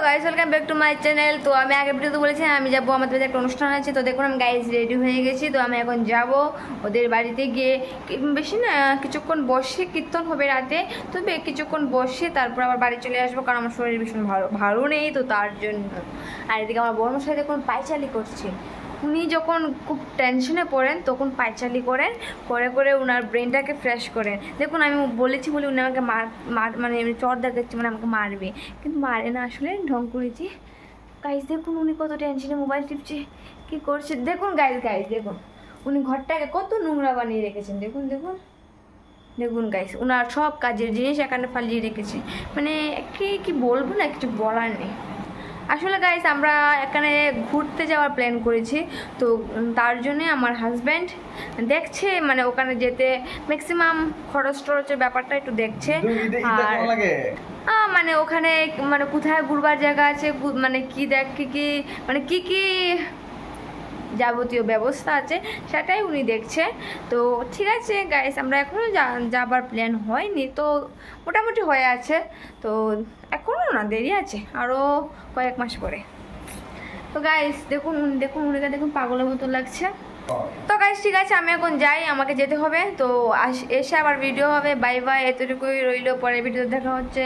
Guys welcome back to my channel. তো আমি আগে ভিডিওতে বলেছি আমি যাবো, আমাদের একটা অনুষ্ঠান আছে। তো দেখুন আমি গাইস রেডি হয়ে গেছি। তো আমি এখন যাব ওদের বাড়িতে গিয়ে বেশি না কিছুক্ষণ বসে, কীর্তন হবে রাতে, তবে কিছুক্ষণ বসে তারপর আবার বাড়ি চলে আসবো, কারণ আমার শরীর ভীষণ ভালো নেই, তো তার জন্য। আর এদিকে আমার বড়মশাই দেখুন পায়চালি করছে। উনি যখন খুব টেনশনে পড়েন তখন পায়চালি করেন, করে করে ওনার ব্রেনটাকে ফ্রেশ করেন। দেখুন আমি বলেছি বলে উনি আমাকে মানে চর দেখাচ্ছি, মানে আমাকে মারবে, কিন্তু মারে না, আসলে ঢং করেছি। গাইজ দেখুন উনি কত টেনশনে মোবাইল টিপছে, কী করছে দেখুন। গাইজ দেখুন উনি ঘরটাকে কত নোংরা বানিয়ে রেখেছেন। দেখুন দেখুন দেখুন গাইজ, ওনার সব কাজের জিনিস এখানে ফালিয়ে রেখেছে। মানে কি বলবো না, কিছু বলার নেই। আসলে গাইস আমরা এখানে ঘুরতে যাওয়ার প্ল্যান করেছি, তো তার জন্যে আমার হাজব্যান্ড দেখছে, মানে ওখানে যেতে ম্যাক্সিমাম খরচের ব্যাপারটা একটু দেখছে। আর মানে ওখানে মানে কোথায় ঘুরবার জায়গা আছে, মানে কি যাবতীয় ব্যবস্থা আছে সেটাই উনি দেখছে। তো ঠিক আছে গাইস, আমরা এখনও যাবার প্ল্যান হয়নি, তো মোটামুটি হয়ে আছে। তো এখনও না, দেরি আছে, আরও কয়েক মাস পরে। তো গাইস দেখুন উনিকে দেখুন পাগলের মতো লাগছে। তো গাইস ঠিক আছে, আমি এখন যাই, আমাকে যেতে হবে। তো এসে আবার ভিডিও হবে। বাই বাই, এতটুকুই রইল, পরে ভিডিও দেখা হচ্ছে।